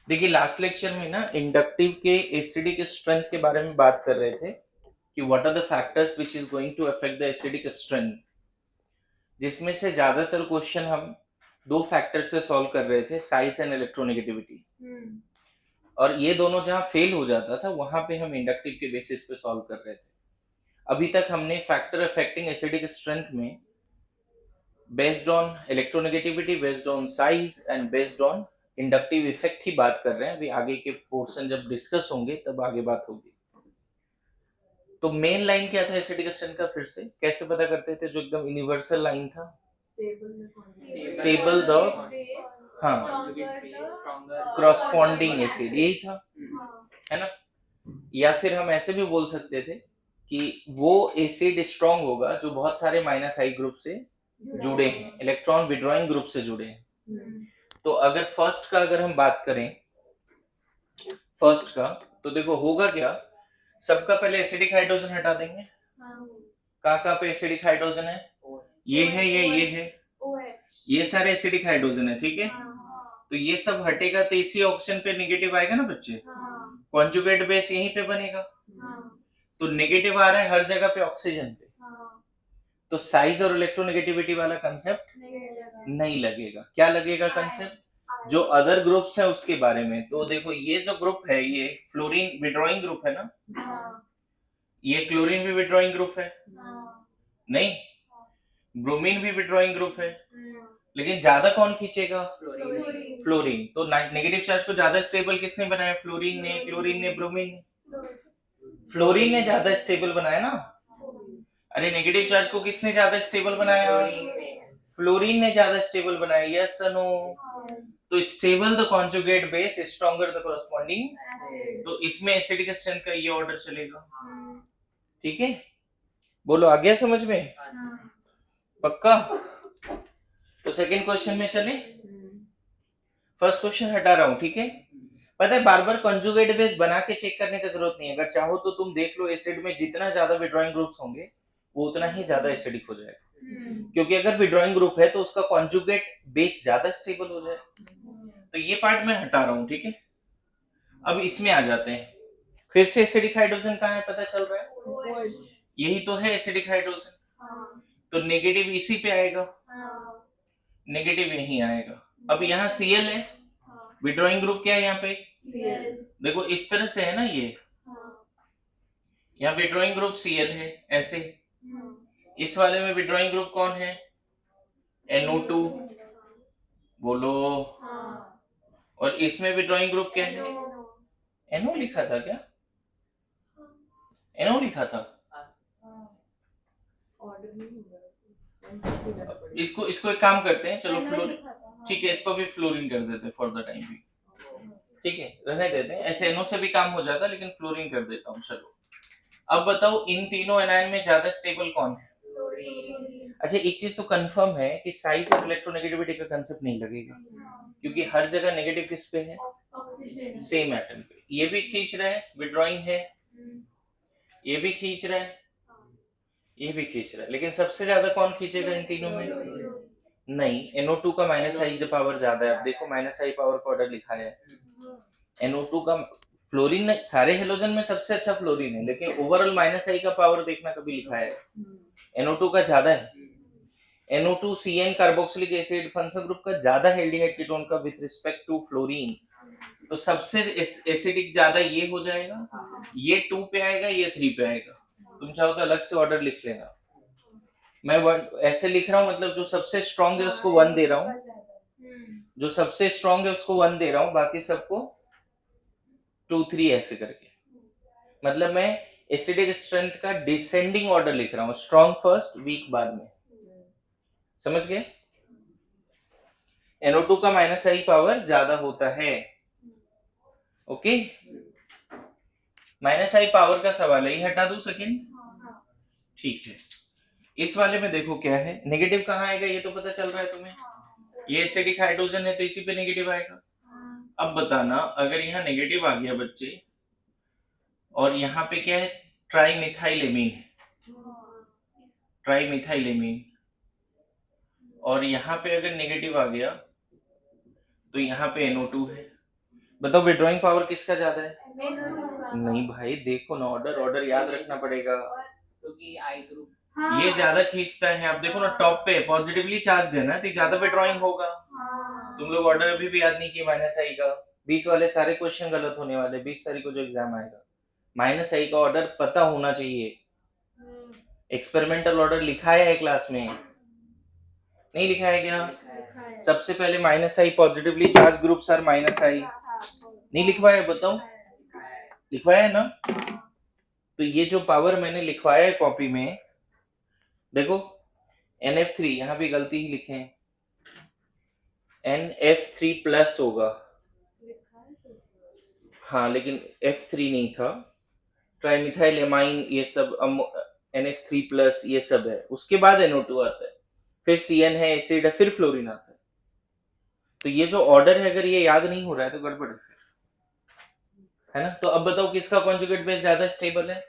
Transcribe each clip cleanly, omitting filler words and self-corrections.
देखिए last lecture में ना इंडक्टिव के एसिडिक स्ट्रेंथ के बारे में बात कर रहे थे कि what are the factors which is going to affect the acidic strength, जिसमें से ज्यादातर क्वेश्चन हम दो फैक्टर से सॉल्व कर रहे थे, साइज एंड इलेक्ट्रोनेगेटिविटी। और ये दोनों जहां फेल हो जाता था वहां पे हम इंडक्टिव के बेसिस पे सॉल्व कर रहे थे। अभी तक हमने फैक्टर अफेक्टिंग एसिडिक स्ट्रेंथ में based on electronegativity, based on size and based on inductive effect ही बात कर रहे हैं। अभी आगे के पोर्शन जब डिस्कस होंगे तब आगे बात होगी। तो मेन लाइन क्या था एसिडिक स्ट्रेंथ का, फिर से कैसे पता करते थे? जो एकदम यूनिवर्सल लाइन था, स्टेबल द, हाँ, क्रॉसपॉन्डिंग एसिड, यही था, है ना। या फिर हम ऐसे भी बोल सकते थे कि वो एसिड स्ट्रांग होगा जो बहुत सारे माइनस आई ग्रुप से जुड़े हैं, इलेक्ट्रॉन विड्रॉइंग ग्रुप से जुड़े हैं। तो अगर फर्स्ट का अगर हम बात करें, फर्स्ट का, तो देखो होगा क्या, सबका पहले एसिडिक हाइड्रोजन हटा देंगे। कहाँ कहाँ पे एसिडिक हाइड्रोजन है? ये है, ये है, ये सारे एसिडिक हाइड्रोजन है, ठीक है। तो ये सब हटेगा तो इसी ऑक्सीजन पे नेगेटिव आएगा ना बच्चे, कॉन्जुगेट बेस यहीं पे बनेगा। तो नेगेटिव आ रहा है हर जगह पे ऑक्सीजन पे, तो साइज और इलेक्ट्रोनेगेटिविटी वाला कंसेप्ट नहीं लगेगा। क्या लगेगा कंसेप्ट? जो अदर ग्रुप्स है उसके बारे में। तो देखो ये जो ग्रुप है ये फ्लोरीन विड्रॉइंग ग्रुप है ना, ये क्लोरीन भी विड्रॉइंग ग्रुप है, नहीं, ब्रोमीन भी विड्रॉइंग ग्रुप है, लेकिन ज्यादा कौन खींचेगा? फ्लोरीन। तो नेगेटिव चार्ज को ज्यादा स्टेबल किसने बनाया? फ्लोरीन ने, क्लोरीन ने, ब्रोमीन ने। फ्लोरीन ने ज्यादा स्टेबल बनाया ना। अरे नेगेटिव चार्ज को किसने ज्यादा स्टेबल बनाया? फ्लोरीन ने ज्यादा स्टेबल बनाया, यस नो। तो stable the conjugate base, stronger the corresponding. तो इसमें एसिडिक स्ट्रेंथ का ये ऑर्डर चलेगा, ठीक है। बोलो आ गया समझ में? पक्का? तो सेकंड क्वेश्चन में चले। फर्स्ट क्वेश्चन हटा रहा हूं, ठीक है। पता है बार बार कंजुगेट बेस बना के चेक करने की जरूरत नहीं है। अगर चाहो तो तुम देख लो एसिड में जितना ज्यादा विड्रॉइंग ग्रुप्स होंगे वो उतना ही ज्यादा एसिडिक हो जाएगा, क्योंकि अगर विड्रॉइंग ग्रुप है तो उसका कॉन्जुगेट बेस ज्यादा स्टेबल हो जाएगा। तो ये पार्ट मैं हटा रहा हूं, ठीक है। अब इसमें आ जाते हैं। फिर से एसिडिक हाइड्रोजन कहाँ है पता चल रहा है? यही तो है एसिडिक हाइड्रोजन। तो नेगेटिव इसी पे आएगा, नेगेटिव यही आएगा। अब यहाँ Cl है, विड्रॉइंग ग्रुप क्या है यहाँ पे? देखो इस तरह से है ना, ये यहाँ विड्रॉइंग ग्रुप Cl है ऐसे। इस वाले में विड्रॉइंग ग्रुप कौन है? NO2। बोलो। और इसमें विड्रॉइंग ग्रुप क्या है? NO लिखा था क्या? NO लिखा था। इसको इसको एक काम करते हैं, चलो फ्लोरीन, ठीक है, इसको भी फ्लोरीन कर देते हैं फॉर द टाइम भी, ठीक है, रहने देते हैं। ऐसे NO से भी काम हो जाता, लेकिन फ्लोरीन कर देता हूँ। चलो अब बताओ इन तीनों एनायन में ज्यादा स्टेबल कौन है? अच्छा एक चीज तो कंफर्म है कि साइज और इलेक्ट्रोनेगेटिविटी का कंसेप्ट नहीं लगेगा, क्योंकि हर जगह नेगेटिव किस पे है? सेम एटम पे। ये भी खींच रहा है, विड्रॉइंग है, ये भी खींच रहा है, ये भी खींच रहा है, लेकिन सबसे ज्यादा कौन खींचेगा इन तीनों में? नहीं, NO2 का माइनस आई पावर ज्यादा है। अब देखो माइनस आई पावर का ऑर्डर लिखा है, NO2 का, फ्लोरीन सारे हेलोजन में सबसे अच्छा फ्लोरीन है, लेकिन ओवरऑल माइनस आई का पावर देखना कभी लिखा है? NO2 का ज्यादा है। NO2 CN carboxylic acid functional group का ज्यादा है एल्डिहाइड कीटोन का विद रिस्पेक्ट टू फ्लोरीन। तो सबसे एसिडिक ज्यादा ये हो जाएगा, ये 2 पे आएगा, ये 3 पे आएगा। तुम चाहो तो अलग से ऑर्डर लिख लेना। मैं ऐसे लिख रहा हूँ, मतलब जो सबसे स्ट्रांग है उसको 1 दे रहा हूँ, जो सबसे स्ट्रांग है उसको 1 दे रहा हूँ, बाकी सबको 2 3 ऐसे करके। मतलब मैं एसिडिक स्ट्रेंथ का डिसेंडिंग ऑर्डर लिख रहा हूँ, स्ट्रांग फर्स्ट, वीक बाद में। समझ गए? NO2 का माइनस आई पावर ज्यादा होता है, ओके। माइनस आई पावर का सवाल है, ये हटा दो सेकेंड, ठीक है। इस वाले में देखो क्या है, नेगेटिव कहाँ आएगा ये तो पता चल रहा है तुम्हें, ये एसिडिक हाइड्रोजन है तो इसी पे नेगेटिव आएगा। अब बताना अगर यहाँ नेगेटिव आ गया बच्चे, और यहाँ पे क्या है, ट्राईमिथाइलेमीन है, ट्राईमिथाइलेमीन, और यहाँ पे अगर नेगेटिव आ गया तो यहाँ पे NO2 है, बताओ विड्रॉइंग पावर किसका ज्यादा है? नहीं भाई, देखो ना, ऑर्डर याद रखना पड़ेगा, क्योंकि आई ग्रुप ये ज्यादा खींचता है। आप देखो ना, टॉप पे पॉजिटिवली चार्ज है ना, तो ज्यादा विड्रॉइंग होगा। तुम लोग ऑर्डर अभी भी याद नहीं किए माइनस आई का। 20 वाले सारे क्वेश्चन गलत होने वाले, 20 तारीख को जो एग्जाम आएगा। माइनस आई का ऑर्डर पता होना चाहिए। एक्सपेरिमेंटल ऑर्डर लिखा है क्लास में, नहीं लिखा है क्या? सबसे पहले minus I, positively charge groups are minus I. नहीं लिखवाया? बताओ, लिखवाया है ना? तो ये जो पावर मैंने लिखवाया है कॉपी में, देखो NF3 यहाँ भी गलती ही लिखे हैं, NF3 प्लस होगा। हाँ, लेकिन F3 नहीं था। ट्राइमिथाइल एमाइन ये सब, NH3 प्लस ये सब है। उसके बाद NO2 आता है, फिर CN है, एसिड है, फिर फ्लोरीन आता है। तो ये जो ऑर्डर है, अगर ये याद नहीं हो रहा है तो गड़बड़ है ना? तो अब बताओ किसका कॉन्जुगेट बेस ज्यादा स्टेबल है?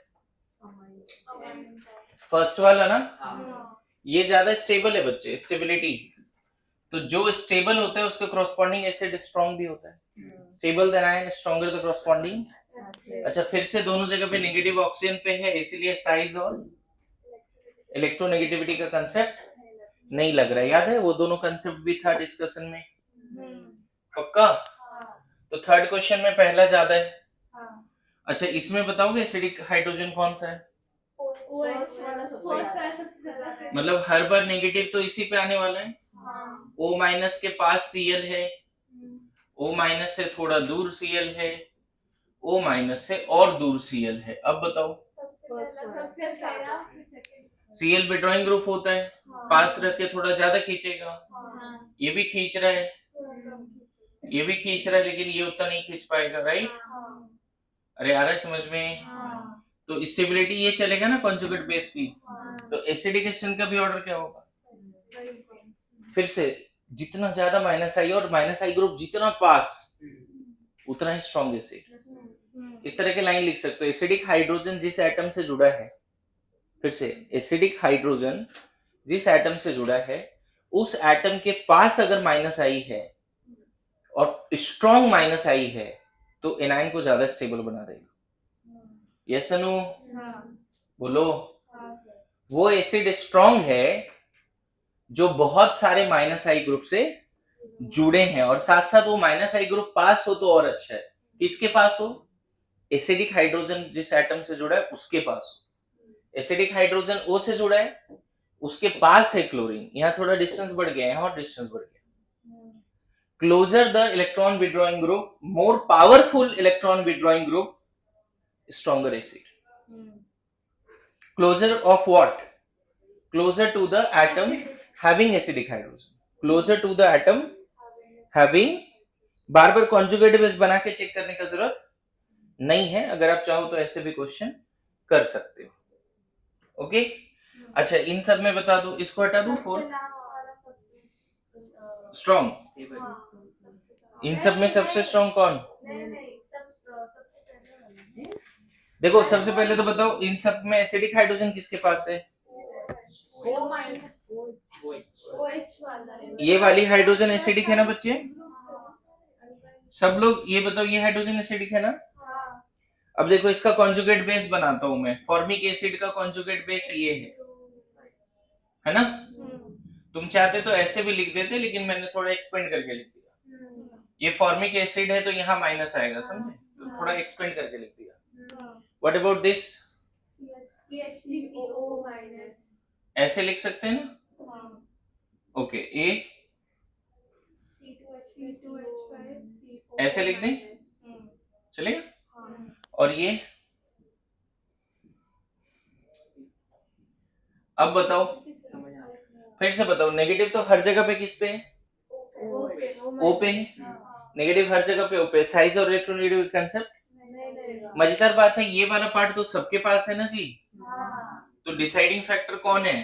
फर्स्ट वाला ना? ये ज्यादा स्टेबल है बच्चे, स्टेबिलिटी। तो जो स्टेबल होता है उसका कॉरस्पॉन्डिंग एसिड स्ट्रॉन्ग भी होता है। Stable then ion, stronger the corresponding. अच्छा, फिर से दोनों जगह पे नेगेटिव ऑक्सीजन पे है, इसीलिए साइज और इलेक्ट्रोनेगेटिविटी का कंसेप्ट नहीं लग रहा है। याद है वो दोनों कंसेप्ट भी था डिस्कशन में? पक्का? तो थर्ड क्वेश्चन में पहला ज्यादा है। अच्छा, इसमें बताओगे एसिडिक हाइड्रोजन कौन सा है? मतलब हर बार नेगेटिव तो इसी पे आने वाला है। O माइनस के पास Cl है, O माइनस से थोड़ा दूर Cl है, O माइनस से और दूर Cl है। अब बताओ, Cl विड्रॉइंग ग्रुप होता है, पास रख के थोड़ा ज्यादा खींचेगा। ये भी खींच रहा है, ये भी खींच रहा है, लेकिन ये उतना नहीं खींच पाएगा, राइट? अरे आ रहा है समझ में? तो स्टेबिलिटी ये चलेगा ना कॉन्जुगेट बेस की। तो एसिडिकेशन का भी ऑर्डर क्या होगा? फिर से, जितना ज्यादा माइनस आई और माइनस आई ग्रुप जितना पास, उतना ही स्ट्रॉन्ग एसिड। इस तरह के लाइन लिख सकते हो, एसिडिक हाइड्रोजन जिस एटम से जुड़ा है, फिर से एसिडिक हाइड्रोजन जिस एटम से जुड़ा है, उस एटम के पास अगर माइनस आई है और स्ट्रॉन्ग माइनस आई है, तो एनायन को ज्यादा स्टेबल बना देगा। यस अनु? बोलो। वो एसिड स्ट्रॉन्ग है जो बहुत सारे माइनस आई ग्रुप से जुड़े हैं, और साथ साथ वो माइनस आई ग्रुप पास हो तो और अच्छा है। किसके पास हो? एसिडिक हाइड्रोजन जिस एटम से जुड़ा है उसके पास हो। एसिडिक हाइड्रोजन O से जुड़ा है, उसके पास है क्लोरीन। यहाँ थोड़ा डिस्टेंस बढ़ गया, यहाँ और डिस्टेंस बढ़ गया। Closer the electron withdrawing group, more powerful electron withdrawing group, stronger acid. Closer of what? Closer to the atom having acidic hydrogen, closer to the atom having। बार बार कॉन्जुगेट बेस बना के चेक करने का जरूरत नहीं है, अगर आप चाहो तो ऐसे भी क्वेश्चन कर सकते हो। ओके? अच्छा, इन सब में बता दो, इसको हटा दो। फोर्थ स्ट्रॉन्ग, इन सब में सबसे स्ट्रॉन्ग कौन? देखो सबसे पहले तो बताओ, इन सब में एसिडिक हाइड्रोजन किसके पास है? ये वाली हाइड्रोजन एसिडिक है ना बच्चे? सब लोग ये बताओ, ये हाइड्रोजन एसिडिक है ना? अब देखो इसका कॉन्जुगेट बेस बनाता हूं मैं। फॉर्मिक एसिड का कॉन्जुगेट बेस ये है ना? तुम चाहते तो ऐसे भी लिख देते, लेकिन मैंने थोड़ा एक्सपेंड करके लिख दिया। ये फॉर्मिक एसिड है तो यहाँ माइनस आएगा, समझे? तो थोड़ा एक्सपेंड करके लिख दिया। What about this? ऐसे लिख सकते हैं ना? ओके, ए ऐसे लिख दें, चलेगा? और ये अब बताओ, फिर से बताओ, नेगेटिव तो हर जगह पे किस पे है? ओ पे है। नेगेटिव हर जगह पे ओ पे। साइज और इलेक्ट्रोनेगेटिव कंसेप्ट। मजेदार बात है, ये वाला पार्ट तो सबके पास है ना जी। तो डिसाइडिंग फैक्टर कौन है?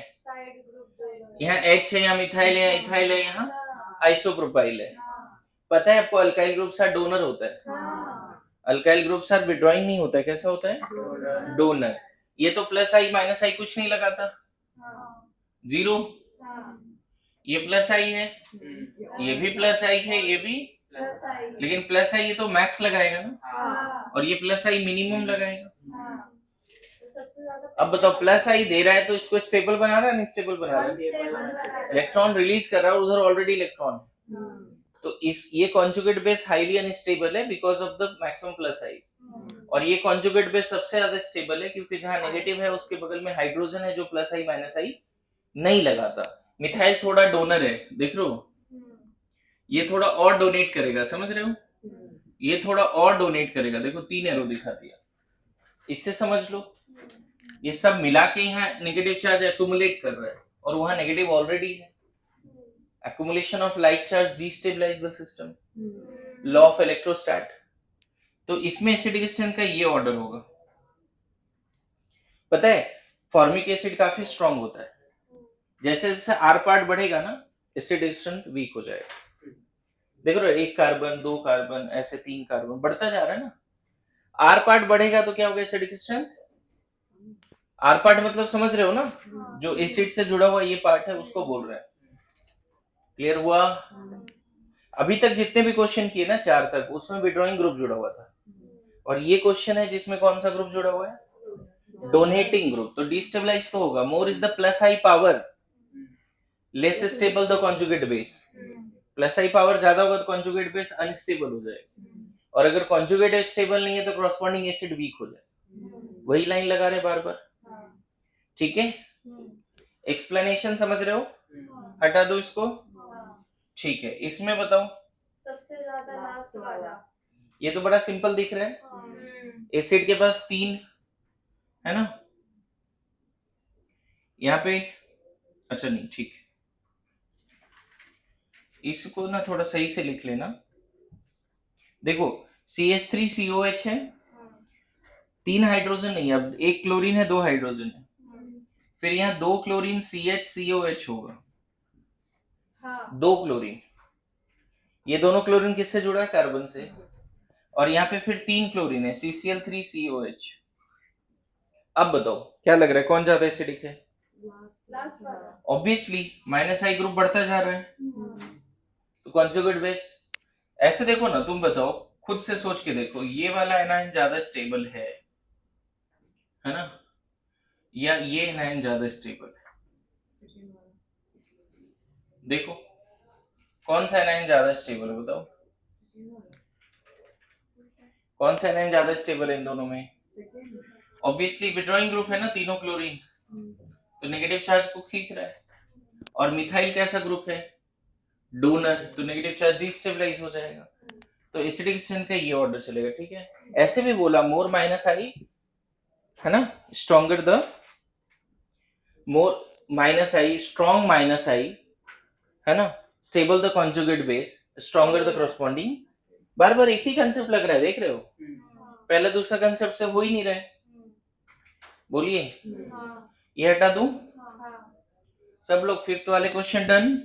यहाँ H है, यहाँ मिथाइल है, इथाइल है, यहाँ आइसोप्रोपाइल है। पता है आपको, अल्काइल ग्रुप सा डोनर होता है। अल्काइल ग्रुप सा विड्रॉइंग नहीं होता है, कैसा होता है? डोनर। ये तो प्लस आई माइनस आई कुछ नहीं लगाता, जीरो। ये प्लस आई है, ये भी प्लस आई है, ये भी लेकिन प्लस आई ये तो मैक्स लगाएगा ना, और ये प्लस आई मिनिमम लगाएगा। अब बताओ प्लस आई दे रहा है तो इसको स्टेबल बना रहा है, नहीं स्टेबल बना रहा है, इलेक्ट्रॉन रिलीज कर रहा है, उधर ऑलरेडी इलेक्ट्रॉन है, तो इस ये कॉन्जुगेट बेस हाईली अनस्टेबल है because of the maximum plus I, और ये कॉन्जुगेट बेस सबसे ज्यादा स्टेबल है क्योंकि जहां नेगेटिव है उसके बगल में हाइड्रोजन है जो प्लस आई माइनस आई नहीं लगाता। मिथाइल थोड़ा डोनर है, देख रहे हो, ये थोड़ा और डोनेट करेगा, समझ रहे हो, ये थोड़ा और डोनेट करेगा, देखो 3 एरो दिखा दिया, इससे समझ लो ये सब मिला के यहाँ नेगेटिव चार्ज एक्यूमुलेट कर रहा है और वहां नेगेटिव ऑलरेडी है। Accumulation of like charge destabilise the system, law of electrostatics. तो इसमें एसिडिक स्ट्रेंथ का ये ऑर्डर होगा। पता है फॉर्मिक एसिड काफी स्ट्रांग होता है, जैसे जैसे आर पार्ट बढ़ेगा ना एसिडिक स्ट्रेंथ वीक हो जाएगा। देख रहे हो 1 कार्बन 2 कार्बन ऐसे 3 कार्बन बढ़ता जा रहा है ना, आर पार्ट बढ़ेगा तो क्या होगा एसिडिक स्ट्रेंथ, आर पार्ट मतलब समझ रहे हो ना, जो एसिड से जुड़ा हुआ ये पार्ट है उसको बोल रहे हैं। क्लियर हुआ? अभी तक जितने भी क्वेश्चन किए ना 4 तक, उसमें विड्रॉइंग ग्रुप जुड़ा हुआ था, और ये क्वेश्चन है जिसमें कौन सा ग्रुप जुड़ा हुआ है, डोनेटिंग ग्रुप। तो डिस्टेबलाइज तो होगा, more is the plus I power less stable the conjugate base, plus I power ज्यादा होगा तो कॉन्जुगेट बेस अनस्टेबल हो जाएगा, और अगर कॉन्जुगेट स्टेबल नहीं है तो कॉरस्पॉन्डिंग एसिड वीक हो जाए। वही लाइन लगा रहे बार बार, ठीक है, एक्सप्लेनेशन समझ रहे हो, हटा दो इसको, ठीक है। इसमें बताओ सबसे ज्यादा लास्ट वाला, ये तो बड़ा सिंपल दिख रहा है, एसिड के पास 3 है ना, यहाँ पे अच्छा नहीं ठीक, इसको ना थोड़ा सही से लिख लेना। देखो CH3COH है, 3 हाइड्रोजन नहीं, अब 1 क्लोरीन है 2 हाइड्रोजन है, फिर यहाँ 2 क्लोरीन CHCOH होगा, 2 क्लोरीन, ये दोनों क्लोरीन किससे जुड़ा है, कार्बन से, और यहाँ पे फिर 3 क्लोरीन है CCl3COH। अब बताओ क्या लग रहा है कौन ज्यादा एसिडिक है, ऑब्वियसली माइनस आई ग्रुप बढ़ता जा रहा है, तो कॉन्जुगेट बेस। ऐसे देखो ना, तुम बताओ खुद से सोच के देखो, ये वाला एनाइन ज्यादा स्टेबल है ना, या ये एनाइन ज्यादा स्टेबल है, देखो कौन सा एनाइन ज्यादा स्टेबल है, बताओ कौन सा एनाइन ज्यादा स्टेबल है इन दोनों में, ऑब्वियसली विड्रॉइंग ग्रुप है ना, तीनों क्लोरीन, तो नेगेटिव चार्ज को खींच रहा है, और मिथाइल कैसा ग्रुप है, डोनर, तो नेगेटिव चार्ज डिस्टेबलाइज हो जाएगा, तो एसिडिक स्ट्रेंथ का ये ऑर्डर चलेगा, ठीक है। ऐसे भी बोला मोर माइनस आई है ना, stronger the more minus I, strong minus I है ना, stable the conjugate base, stronger the corresponding. बार बार एक ही कंसेप्ट लग रहा है, देख रहे हो, पहला दूसरा कंसेप्ट से हो ही नहीं रहा है, बोलिए ये हटा दूं, सब लोग 5th वाले क्वेश्चन डन,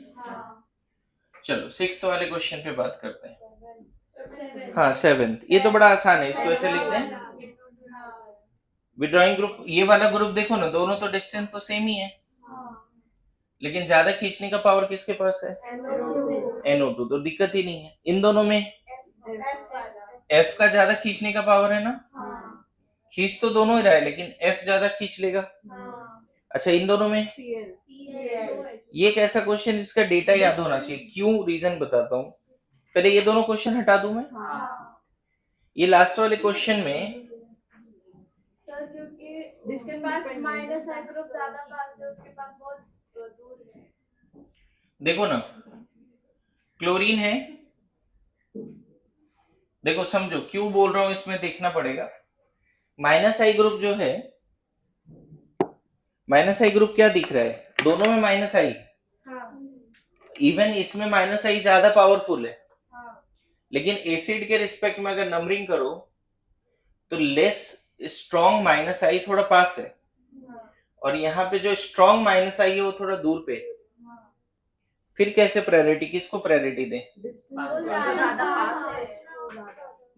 चलो 6th वाले क्वेश्चन पे बात करते हैं। हाँ 7th, ये तो बड़ा आसान है, इसको ऐसे लिखते हैं, विड्रॉइंग ग्रुप, ये वाला ग्रुप देखो ना, दोनों तो डिस्टेंस तो सेम ही है, लेकिन ज्यादा खींचने का पावर किसके पास है, NO2, तो दिक्कत ही नहीं है। इन दोनों में F का ज्यादा खींचने का पावर है ना, खींच तो दोनों ही रहा है लेकिन F ज्यादा खींच लेगा। अच्छा इन दोनों में ये एक ऐसा क्वेश्चन जिसका डेटा याद होना चाहिए, क्यों रीजन बताता हूँ, पहले ये दोनों क्वेश्चन हटा दूं मैं, ये लास्ट वाले क्वेश्चन में सर क्योंकि जिसके पास माइनस आई ग्रुप ज्यादा पास है उसके पास बहुत दूर है, देखो ना क्लोरीन है, देखो समझो क्यों बोल रहा हूं, इसमें देखना पड़ेगा, माइनस आई ग्रुप जो है, माइनस आई ग्रुप क्या दिख रहा है, दोनों में माइनस आई, इवन इसमें माइनस आई ज्यादा पावरफुल है, लेकिन एसिड के रिस्पेक्ट में अगर नंबरिंग करो तो लेस स्ट्रॉन्ग माइनस आई थोड़ा पास है, और यहाँ पे जो स्ट्रॉन्ग माइनस आई है वो थोड़ा दूर पे, फिर कैसे प्रायोरिटी, किसको प्रायोरिटी दें,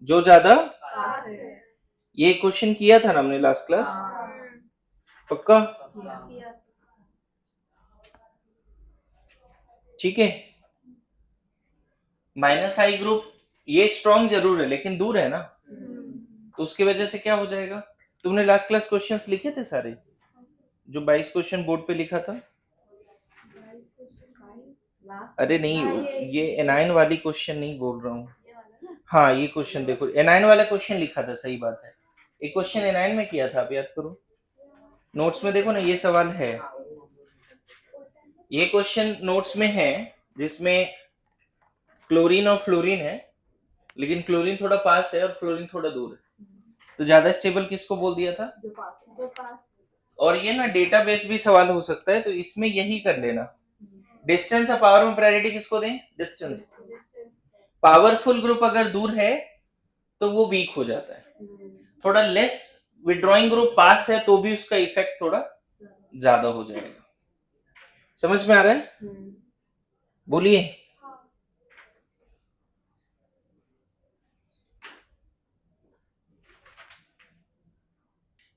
जो ज्यादा, ये क्वेश्चन किया था ना हमने लास्ट क्लास, पक्का, ठीक है। माइनस आई ग्रुप ये स्ट्रॉन्ग जरूर है लेकिन दूर है ना, तो उसकी वजह से क्या हो जाएगा। तुमने लास्ट क्लास क्वेश्चंस लिखे थे सारे, जो 22 क्वेश्चन बोर्ड पे लिखा था। अरे नहीं, ये एनाइन वाली क्वेश्चन नहीं बोल रहा हूँ। हाँ ये क्वेश्चन देखो, एनाइन वाला क्वेश्चन लिखा था, सही बात है। एक क्वेश्चन एनाइन में किया था, आप याद करो नोट्स में, देखो ना ये सवाल है, ये क्वेश्चन नोट्स में है, जिसमें क्लोरीन और फ्लोरीन है, लेकिन क्लोरीन थोड़ा पास है और फ्लोरीन थोड़ा दूर है, तो ज्यादा स्टेबल किसको बोल दिया था। जो पास और ये ना डेटाबेस भी सवाल हो सकता है, तो इसमें यही कर लेना। डिस्टेंस और पावर में प्रायोरिटी किसको दें, डिस्टेंस। पावरफुल ग्रुप अगर दूर है तो वो वीक हो जाता है, थोड़ा लेस विड्रॉइंग ग्रुप पास है तो भी उसका इफेक्ट थोड़ा ज्यादा हो जाएगा। समझ में आ रहा है, बोलिए।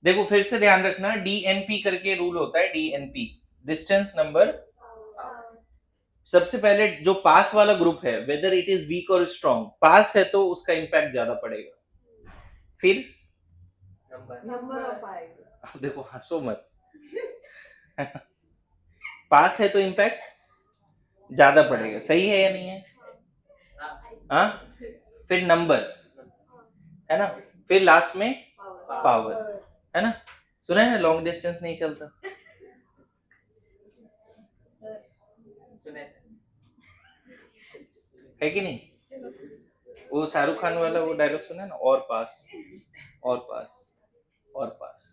देखो फिर से ध्यान रखना, डीएनपी करके रूल होता है, डीएनपी डिस्टेंस नंबर। सबसे पहले जो पास वाला ग्रुप है, वेदर इट इज वीक और स्ट्रॉन्ग, पास है तो उसका इंपैक्ट ज्यादा पड़ेगा। फिर नंबर ऑफ आएगा, देखो हंसो मत पास है तो इंपैक्ट ज्यादा पड़ेगा, सही है या नहीं है। हाँ, फिर नंबर है ना, फिर लास्ट में पावर है ना। सुना है ना, लॉन्ग डिस्टेंस नहीं चलता। है कि नहीं, वो शाहरुख खान वाला वो डायलॉग सुना है ना, और पास और पास और पास।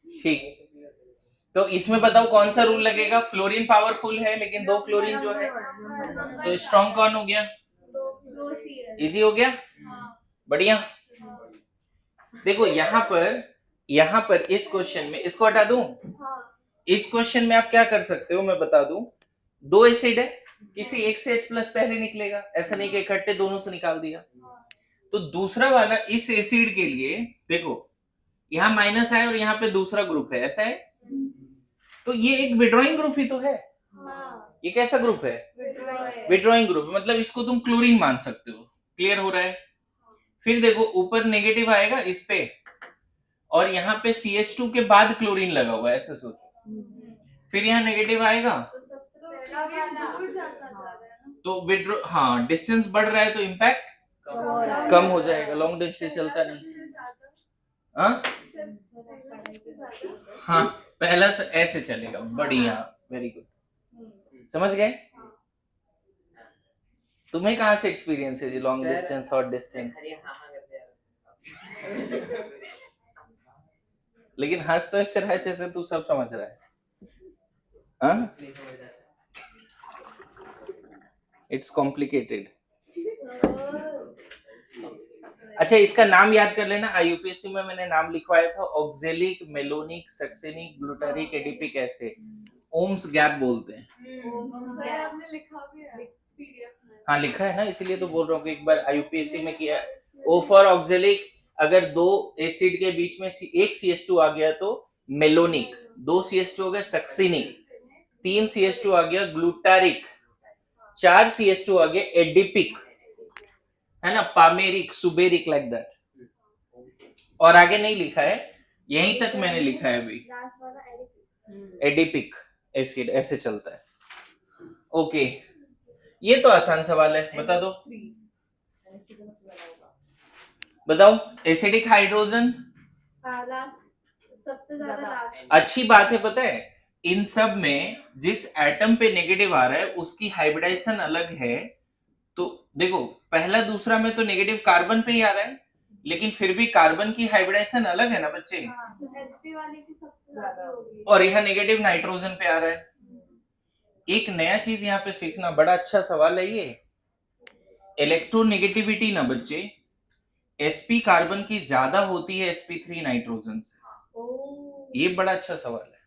ठीक, तो इसमें बताओ कौन सा रूल लगेगा। फ्लोरीन पावरफुल है लेकिन दो क्लोरीन जो है, तो स्ट्रॉन्ग कौन हो गया, इजी हो गया, बढ़िया। देखो यहाँ पर इस क्वेश्चन में इसको हटा दूं, इस क्वेश्चन में आप क्या कर सकते हो मैं बता दूं। दो एसिड है, किसी एक से H प्लस पहले निकलेगा, ऐसा नहीं कि इकट्ठे दोनों से निकाल दिया। तो दूसरा वाला इस एसिड के लिए देखो, यहाँ माइनस है और यहाँ पे दूसरा ग्रुप है, ऐसा है, तो ये एक विड्रॉइंग ग्रुप ही तो है। ये कैसा ग्रुप है, विड्रॉइंग ग्रुप, मतलब इसको तुम क्लोरीन मान सकते हो। क्लियर हो रहा है। फिर देखो ऊपर नेगेटिव आएगा इस पे, और यहाँ पे CH2 के बाद क्लोरीन लगा हुआ है, ऐसे सोचो। फिर यहाँ नेगेटिव आएगा तो विड्रॉ, हाँ डिस्टेंस बढ़ रहा है तो इम्पैक्ट कम हो जाएगा, लॉन्ग डिस्टेंस चलता नहीं। हाँ हाँ, पहला ऐसे चलेगा, बढ़िया, वेरी गुड, समझ गए। तुम्हें कहाँ से एक्सपीरियंस है जी लॉन्ग डिस्टेंस, शॉर्ट डिस्टेंस। लेकिन हंस तो ऐसे रहा है जैसे तू सब समझ रहा है। हाँ, इट्स कॉम्प्लिकेटेड। अच्छा इसका नाम याद कर लेना, IUPAC में मैंने नाम लिखवाया था, oxalic malonic succinic glutaric adipic acid, ओम्स गैप बोलते हैं। हाँ लिखा है ना, इसीलिए तो बोल रहा हूँ कि एक बार IUPAC में किया। O फॉर ऑक्जेलिक, अगर दो एसिड के बीच में एक CH2 आ गया तो मेलोनिक, दो CH2 हो गया सक्सेनिक, तीन CH2 आ गया ग्लूटारिक, चार CH2 आ गया एडिपिक, है ना, पामेरिक, सुबेरिक, लाइक दैट। और आगे नहीं लिखा है, यहीं तक मैंने लिखा है अभी, एडिपिक एसिड, ऐसे चलता है। ओके, ये तो आसान सवाल है, बता दो। बताओ एसिडिक हाइड्रोजन, सबसे ज्यादा अच्छी बात है, पता है इन सब में जिस एटम पे नेगेटिव आ रहा है उसकी हाइब्रिडाइजेशन अलग है। तो देखो पहला दूसरा में तो नेगेटिव कार्बन पे ही आ रहा है, लेकिन फिर भी कार्बन की हाइब्रिडाइजेशन अलग है ना बच्चे। sp वाले की सबसे ज्यादा होगी, और यहाँ नेगेटिव नाइट्रोजन पे आ रहा है। एक नया चीज यहाँ पे सीखना, बड़ा अच्छा सवाल है ये, इलेक्ट्रोनेगेटिविटी ना बच्चे, sp कार्बन की ज्यादा होती है sp3 नाइट्रोजन से। ये बड़ा अच्छा सवाल है।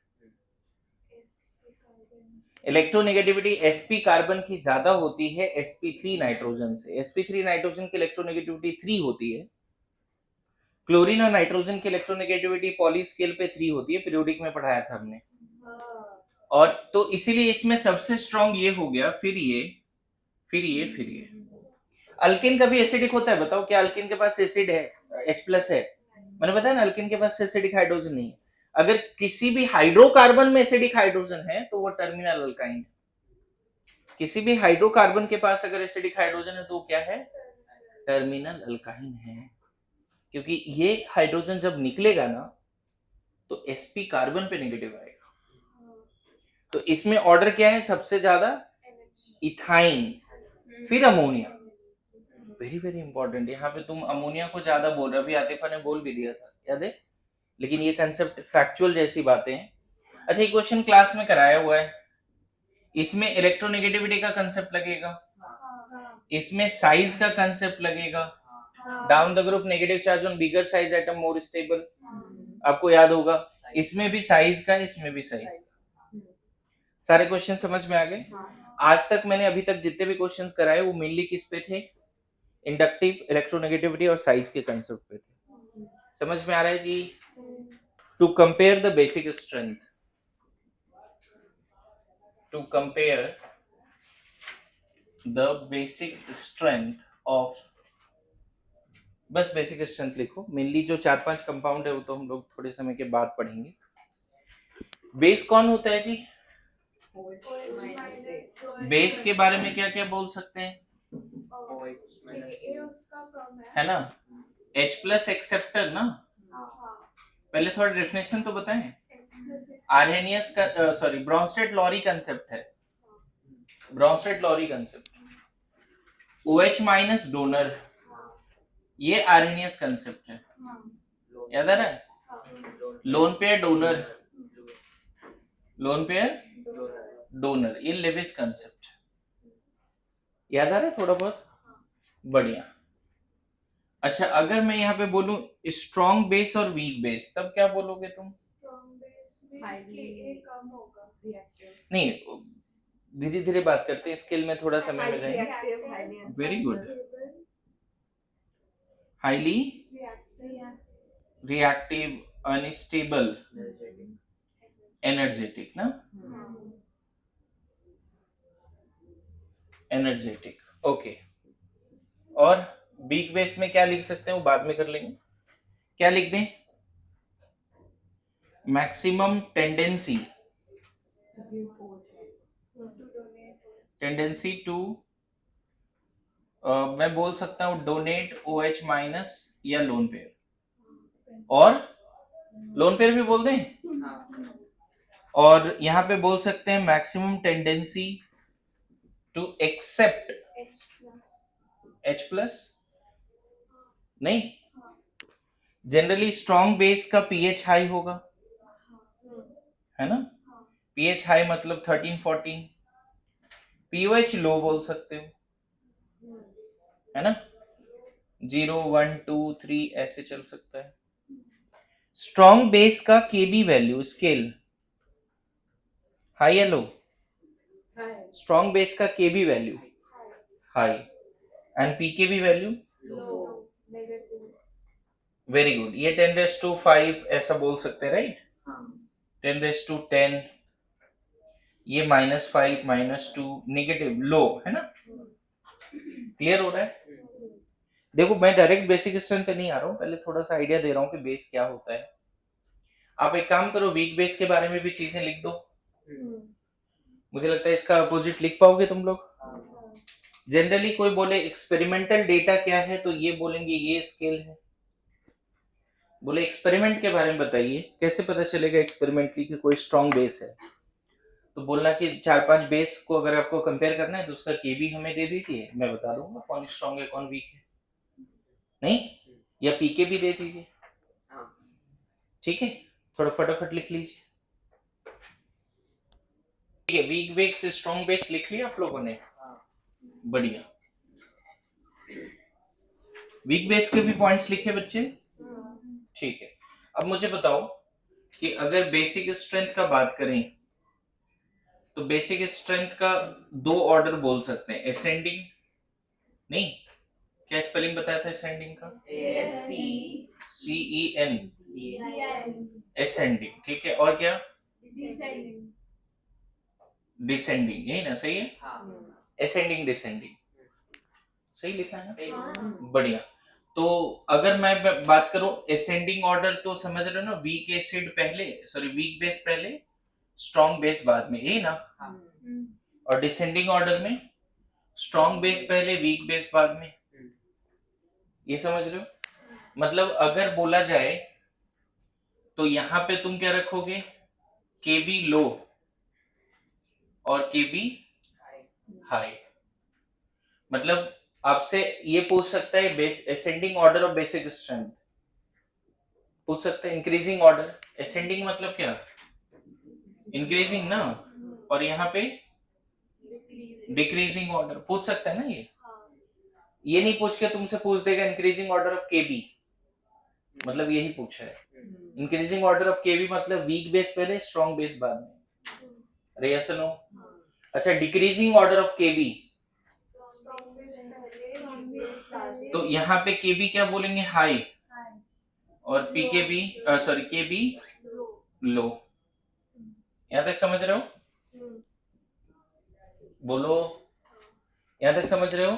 इलेक्ट्रोनेगेटिविटी sp कार्बन की ज्यादा होती है sp3 नाइट्रोजन से। sp3 नाइट्रोजन की इलेक्ट्रोनेगेटिविटी 3 होती है। क्लोरीन और नाइट्रोजन की इलेक्ट्रोनेगेटिविटी पॉली स्केल पे 3 होती है, पीरियोडिक में पढ़ाया था हमने। और तो इसीलिए इसमें सबसे स्ट्रॉन्ग ये हो गया, फिर ये, फिर ये, फिर ये। अल्किन कभी एसिडिक होता है? बताओ, क्या अल्किन के पास एसिड है, H+ है? मैंने बताया ना, अल्किन के पास एसिडिक हाइड्रोजन नहीं है। अगर किसी भी हाइड्रोकार्बन में एसिडिक हाइड्रोजन है तो वो टर्मिनल अल्काइन है। किसी भी हाइड्रोकार्बन के पास अगर एसिडिक हाइड्रोजन है तो वो क्या है? टर्मिनल अल्काइन है। क्योंकि ये हाइड्रोजन जब निकलेगा ना तो sp कार्बन पे नेगेटिव आएगा। तो इसमें ऑर्डर क्या है सबसे ज्यादा? इथाइन, फिर अमोनिया। Very very important. यहाँ पे तुम अमोनिया को ज्यादा बोल रहे हो, अभी आतिफा ने बोल भी दिया था, याद है? लेकिन ये कंसेप्ट फैक्चुअल जैसी बातें हैं। अच्छा, ये क्वेश्चन क्लास में कराया हुआ है। इसमें इलेक्ट्रोनेगेटिविटी का कंसेप्ट लगेगा, इसमें साइज का कंसेप्ट लगेगा, down the group negative charge on bigger size atom more stable, आपको याद होगा। इसमें भी साइज का, इसमें भी साइज का। सारे क्वेश्चन समझ में आ गए? आज तक मैंने अभी तक जितने भी क्वेश्चंस कराए वो मेनली किस पे थे? इंडक्टिव, इलेक्ट्रोनेगेटिविटी और साइज के कंसेप्ट पे थे। समझ में आ रहा है जी? To compare the basic strength, to compare the basic strength of, बस बेसिक स्ट्रेंथ लिखो। मेनली जो 4-5 कंपाउंड है वो तो हम लोग थोड़े समय के बाद पढ़ेंगे। बेस कौन होता है जी? बेस के बारे में क्या क्या बोल सकते हैं? है ना, H+ एक्सेप्टर ना। पहले थोड़ा डेफिनेशन तो बताएं। आर्हेनियस का सॉरी ब्रॉन्स्टेड लॉरी कंसेप्ट है, Bronsted Lowry concept. OH- donor, ये आर्हेनियस कंसेप्ट है, याद आ रहा है? Lone pair donor, lone pair donor, ये लेविस कंसेप्ट, याद आ रहा है थोड़ा बहुत? बढ़िया। अच्छा, अगर मैं यहाँ पे बोलूं स्ट्रॉन्ग बेस और वीक बेस, तब क्या बोलोगे तुम? नहीं, धीरे धीरे बात करते हैं, स्किल में थोड़ा समय में जाएंगे। Very good. Highly reactive, unstable, energetic ना, एनर्जेटिक, ओके। और वीक बेस में क्या लिख सकते हैं वो बाद में कर लेंगे। क्या लिख दें? मैक्सिमम टेंडेंसी, टेंडेंसी टू, मैं बोल सकता हूं डोनेट OH- या लोन पेयर, और लोन पेयर भी बोल दें। और यहां पे बोल सकते हैं maximum tendency to accept H+, नहीं, जनरली स्ट्रॉन्ग बेस का pH हाई होगा, है ना? pH हाई मतलब 13-14, pOH लो बोल सकते हो, है ना? 0, 1, 2, 3 ऐसे चल सकता है। स्ट्रॉन्ग बेस का Kb वैल्यू स्केल हाई या लो? स्ट्रॉन्ग बेस का Kb value high, and pKb value very good. ये 10⁵ ऐसा बोल सकते हैं, राइट? 10⁻10, ये -5, -2, नेगेटिव, लो, है ना? क्लियर हो रहा है? देखो, मैं डायरेक्ट बेसिक स्ट्रेंथ पे नहीं आ रहा हूं, पहले थोड़ा सा आइडिया दे रहा हूं कि बेस क्या होता है। आप एक काम करो, वीक बेस के बारे में भी चीजें लिख दो। मुझे लगता है इसका अपोजिट लिख पाओगे तुम लोग। जनरली कोई बोले एक्सपेरिमेंटल डेटा क्या है तो ये बोलेंगे ये स्केल है। बोले एक्सपेरिमेंट के बारे में बताइए, कैसे पता चलेगा एक्सपेरिमेंटली कि कोई स्ट्रॉन्ग बेस है? तो बोलना कि 4-5 बेस को अगर आपको कंपेयर करना है तो उसका Kb हमें दे दीजिए, मैं बता दूंगा कौन स्ट्रॉन्ग है कौन वीक है, नहीं? या पीके भी दे दीजिए, ठीक है? थोड़ा फटाफट लिख लीजिए। ठीक है, वीक बेस स्ट्रॉन्ग बेस लिख लिया आप लोगों ने? बढ़िया। वीक बेस के भी पॉइंट्स लिखे बच्चे? ठीक है। अब मुझे बताओ कि अगर बेसिक स्ट्रेंथ का बात करें तो बेसिक स्ट्रेंथ का 2 ऑर्डर बोल सकते हैं, असेंडिंग, नहीं, क्या स्पेलिंग बताया था असेंडिंग का? CEN, असेंडिंग, ठीक है। और क्या? डिसेंडिंग, यही ना, सही है? हाँ, एसेंडिंग डिसेंडिंग, सही लिखा है ना? सही है। बढ़िया। तो अगर मैं बात करूं एसेंडिंग ऑर्डर, तो समझ रहे हो ना, वीक एसिड पहले, सॉरी वीक बेस पहले, स्ट्रॉन्ग बेस बाद में, यही ना? हाँ, और डिसेंडिंग ऑर्डर में स्ट्रॉन्ग बेस पहले, वीक बेस बाद में, ये समझ रहे हो? मतलब अगर बोला जाए तो यहां पे तुम क्या रखोगे, केबी लो और केबी हाई। मतलब आपसे ये पूछ सकता है base ascending order of basic strength, पूछ सकता है इंक्रीजिंग ऑर्डर। असेंडिंग मतलब क्या, इंक्रीजिंग ना, और यहाँ पे डिक्रीजिंग ऑर्डर पूछ सकता है ना। ये नहीं पूछ के तुमसे पूछ देगा इंक्रीजिंग ऑर्डर ऑफ केबी, मतलब यही पूछा है। इंक्रीजिंग ऑर्डर ऑफ केबी मतलब वीक बेस पहले, स्ट्रॉन्ग बेस बाद में। अरे यस नो? अच्छा, डिक्रीजिंग ऑर्डर ऑफ केबी, तो यहाँ पे केबी क्या बोलेंगे, हाई, और पीकेबी, सॉरी केबी लो। यहां तक समझ रहे हो? बोलो, यहां तक समझ रहे हो?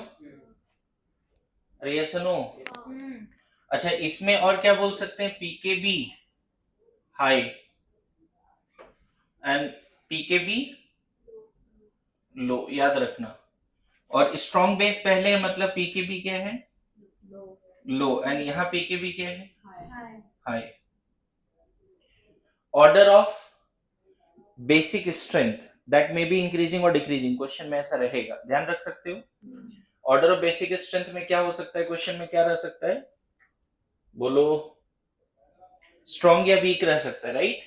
अरे यस नो? अच्छा, इसमें और क्या बोल सकते हैं, पीकेबी हाई एंड पीकेबी लो, याद रखना। और स्ट्रॉन्ग बेस पहले है, मतलब पीकेबी क्या है, लो, एंड यहाँ पीकेबी क्या है, high. Order of basic strength that may be increasing और डिक्रीजिंग, क्वेश्चन में ऐसा रहेगा, ध्यान रख सकते हो। ऑर्डर ऑफ बेसिक स्ट्रेंथ में क्या हो सकता है, क्वेश्चन में क्या रह सकता है, बोलो। स्ट्रॉन्ग या वीक रह सकता है, राइट?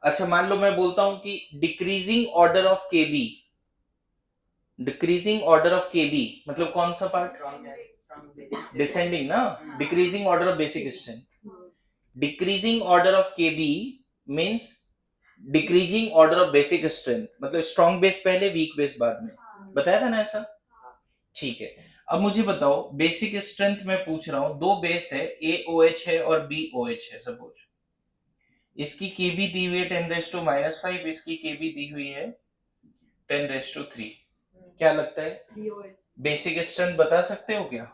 अच्छा, मान लो मैं बोलता हूं कि decreasing order of KB, decreasing order of KB मतलब कौन सा पार्ट, डिसेंडिंग ना, decreasing order of basic strength. Decreasing order of KB means decreasing order of basic strength, मतलब स्ट्रॉन्ग बेस पहले, वीक बेस बाद में, बताया था ना ऐसा? ठीक है। अब मुझे बताओ, बेसिक स्ट्रेंथ में पूछ रहा हूं, दो बेस है, AOH है और BOH है सपोज। इसकी केबी दी हुई है 10⁻⁵, इसकी केबी दी हुई है 10⁻3। क्या लगता है, बेसिक स्ट्रेंथ बता सकते हो क्या,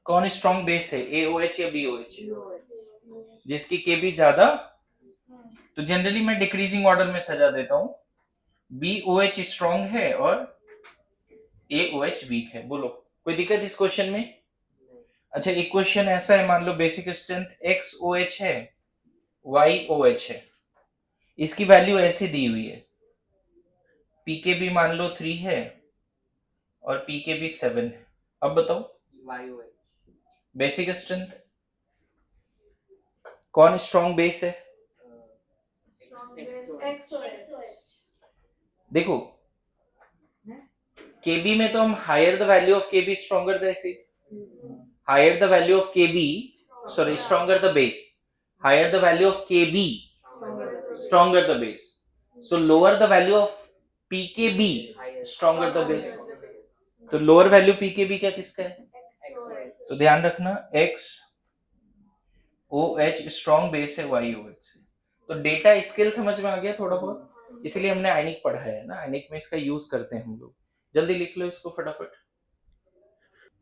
कौन स्ट्रॉन्ग बेस है, AOH या BOH? जिसकी केबी ज्यादा, तो जनरली मैं डिक्रीजिंग ऑर्डर में सजा देता हूं, BOH स्ट्रॉन्ग है और AOH वीक है। बोलो, कोई दिक्कत इस क्वेश्चन में? अच्छा, एक क्वेश्चन ऐसा है, मान लो बेसिक स्ट्रेंथ XOH है, YOH है, इसकी वैल्यू ऐसी दी हुई है, पीकेबी मान लो 3 है और पीकेबी 7 है। अब बताओ बेसिक स्ट्रेंथ कौन स्ट्रॉन्ग बेस है? देखो, केबी में तो हम higher the value of K B stronger the acid, higher the value of K B, sorry stronger the base, higher the value of K B stronger the base, so lower the value of P K B stronger the base. तो lower value P K B क्या किसका है, तो ध्यान रखना X O H strong base है YOH से। तो डेटा स्केल समझ में आ गया थोड़ा बहुत, इसलिए हमने आयनिक पढ़ा है ना, आयनिक में इसका यूज करते हैं हम लोग। जल्दी लिख लो इसको फटाफट।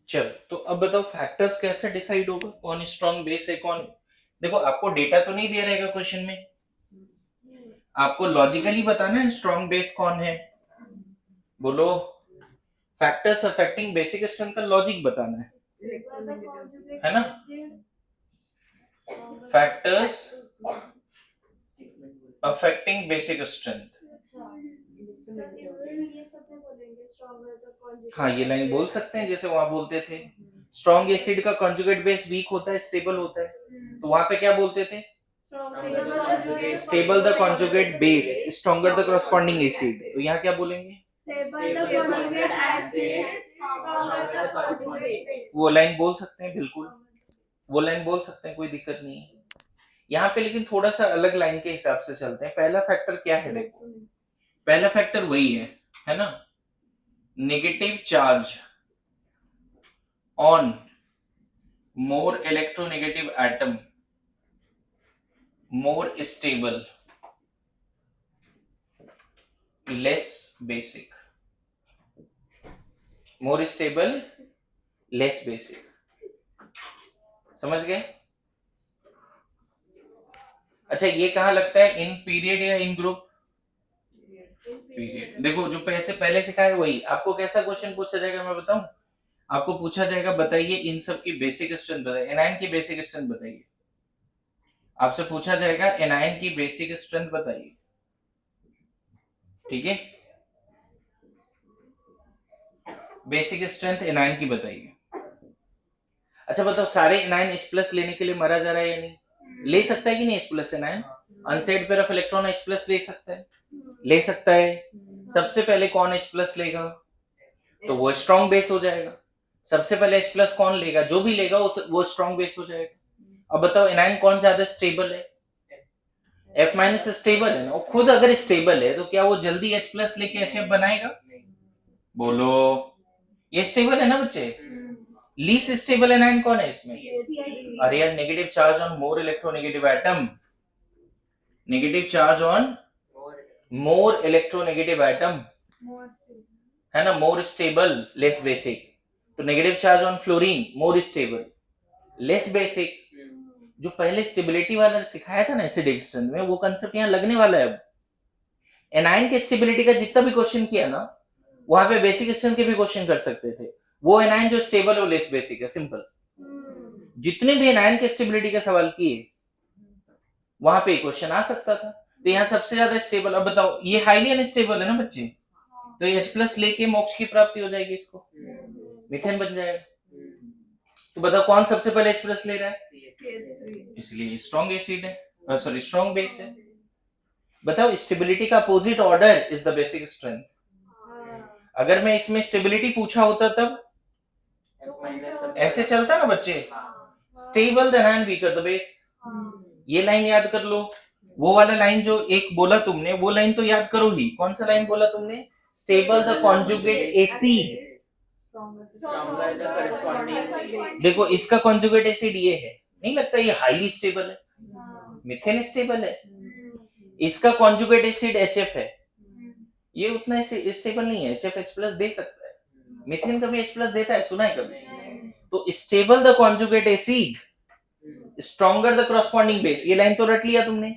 चल, तो अब बताओ फैक्टर्स कैसे डिसाइड होगा कौन स्ट्रॉन्ग बेस है कौन। देखो, आपको डेटा तो नहीं दिया रहेगा क्वेश्चन में, आपको लॉजिकली बताना है स्ट्रॉन्ग बेस कौन है। बोलो, फैक्टर्स अफेक्टिंग बेसिक स्ट्रेंथ का लॉजिक बताना है ना? फैक्टर्स अफेक्टिंग बेसिक स्ट्रेंथ, हाँ ये लाइन बोल सकते हैं, जैसे वहां बोलते थे स्ट्रॉन्ग एसिड का कॉन्जुगेट बेस वीक होता है, स्टेबल होता है, तो वहां पे क्या बोलते थे, stable the conjugate base stronger the corresponding acid, तो यहाँ क्या बोलेंगे, वो लाइन बोल सकते हैं, बिल्कुल वो लाइन बोल सकते हैं, कोई दिक्कत नहीं है यहाँ पे। लेकिन थोड़ा सा अलग लाइन के हिसाब से चलते हैं। पहला फैक्टर क्या है, देखो पहला फैक्टर वही है ना, negative charge on more electronegative atom, more stable, less basic, more stable, less basic. समझ गए? अच्छा, ये कहाँ लगता है, इन पीरियड या इन ग्रुप? पीरियड। देखो जो पहले सिखाया है वही। आपको कैसा क्वेश्चन पूछा जाएगा मैं बताऊं? आपको पूछा जाएगा बताइए इन सब की बेसिक स्ट्रेंथ बताइए, एनायन की बेसिक स्ट्रेंथ बताइए। आपसे पूछा जाएगा एनायन की बेसिक स्ट्रेंथ बताइए, ठीक है? बेसिक स्ट्रेंथ एनायन की बताइए। अच्छा बताओ, सारे एनायन H प्लस लेने के लिए मरा जा रहा है या नहीं? ले सकता है कि नहीं H plus anion? Unsaid pair of electron H plus ले सकता है, ले सकता है। सबसे पहले कौन H प्लस लेगा? तो वो स्ट्रॉन्ग बेस हो जाएगा। सबसे पहले H प्लस कौन लेगा? जो भी लेगा वो स्ट्रॉन्ग बेस हो जाएगा। अब बताओ एनायन कौन ज्यादा स्टेबल है? F माइनस स्टेबल है ना, वो खुद अगर स्टेबल है तो क्या वो जल्दी H प्लस लेके HF बनाएगा? बोलो, ये स्टेबल है ना बच्चे? लीस्ट स्टेबल एनायन कौन है इसमें? अरे यार, negative charge on more electronegative atom, negative charge on more electronegative atom, है ना, मोर स्टेबल लेस बेसिक। तो negative charge on fluorine more stable less basic. जो पहले स्टेबिलिटी वाला सिखाया था ना एसिडिक स्ट्रेंथ में, वो कंसेप्ट यहाँ लगने वाला है। अब एनायन के स्टेबिलिटी का जितना भी क्वेश्चन किया ना, वहां पे बेसिक स्ट्रेंथ के भी क्वेश्चन कर सकते थे। वो एनायन जो स्टेबल है वो लेस बेसिक है, सिंपल। जितने भी एनायन के स्टेबिलिटी के सवाल किए वहां पे क्वेश्चन आ सकता था। तो यहाँ सबसे ज्यादा स्टेबल, अब बताओ ये हाईली अनस्टेबल है ना बच्चे, तो H प्लस लेके मोक्ष की प्राप्ति हो जाएगी, इसको मीथेन बन जाएगा। तो बताओ कौन सबसे पहले H प्लस ले रहा है? इसलिए स्ट्रॉन्ग एसिड है, सॉरी स्ट्रॉन्ग बेस है। बताओ स्टेबिलिटी का opposite order is the basic strength. अगर मैं इसमें स्टेबिलिटी पूछा होता तब ऐसे चलता ना बच्चे, stable the anion weaker the base. ये लाइन याद कर लो। वो वाला लाइन जो एक बोला तुमने, वो लाइन तो याद करो ही। कौन सा लाइन बोला तुमने? Stable the conjugate acid. देखो इसका कॉन्जुगेट एसिड ये है, नहीं लगता ये हाईली स्टेबल है? मिथेन स्टेबल है, इसका कॉन्जुगेट एसिड HF है, ये उतना स्टेबल नहीं है। HF H प्लस दे सकता है, मिथेन कभी H प्लस देता है, सुना है कभी? तो stable the conjugate acid, stronger the corresponding base, ये लाइन तो रट लिया तुमने।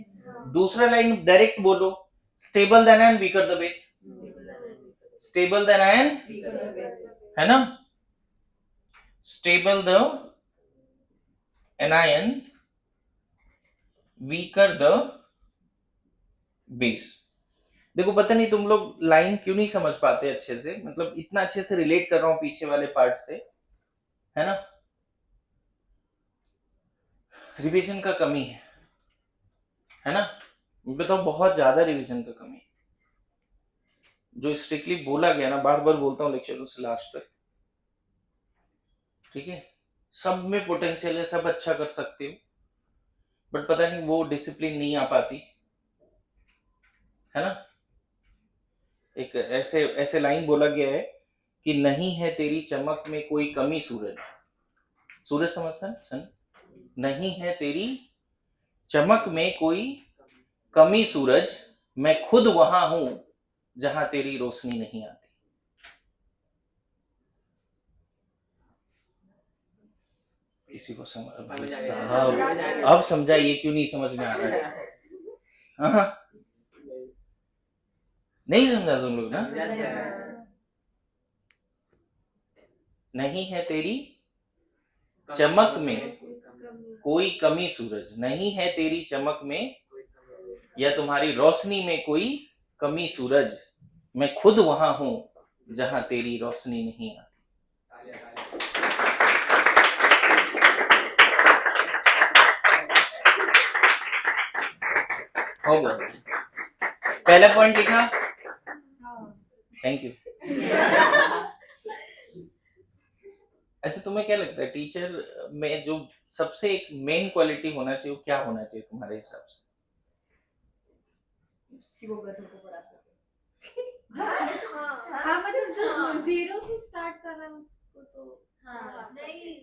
दूसरा लाइन डायरेक्ट बोलो, stable the anion weaker the base, stable the anion, है ना, stable the anion weaker the base. देखो पता नहीं तुम लोग लाइन क्यों नहीं समझ पाते अच्छे से, मतलब इतना अच्छे से रिलेट कर रहा हूं पीछे वाले पार्ट से, है ना। रिवीजन का कमी है ना, बताओ बहुत ज्यादा रिवीजन का कमी। जो स्ट्रिक्टली बोला गया ना, बार बार बोलता हूँ लेक्चरों से लास्ट तक, ठीक है, सब में पोटेंशियल है, सब अच्छा कर सकते हो, बट पता नहीं वो डिसिप्लिन नहीं आ पाती, है ना। एक ऐसे ऐसे लाइन बोला गया है कि नहीं है तेरी चमक में कोई कमी सूरज, सूरज समझता है सन, नहीं है तेरी चमक में कोई कमी सूरज, मैं खुद वहां हूं जहां तेरी रोशनी नहीं आती। किसी को समझ साहब अब समझाइए क्यों नहीं समझ में आ रहा है? हाँ, नहीं समझा तुम लोग ना? नहीं है तेरी चमक में कोई कमी सूरज, नहीं है तेरी चमक में या तुम्हारी रोशनी में कोई कमी सूरज, मैं खुद वहां हूं जहां तेरी रोशनी नहीं आती। हो गया, पहला पॉइंट लिखा, थैंक यू। ऐसे तुम्हें क्या लगता है टीचर में जो सबसे एक मेन क्वालिटी होना चाहिए वो क्या होना चाहिए तुम्हारे हिसाब से? कि वो बच्चों को पढ़ा सके। हाँ मतलब जो जीरो से स्टार्ट कर रहा है उसको तो हाँ नहीं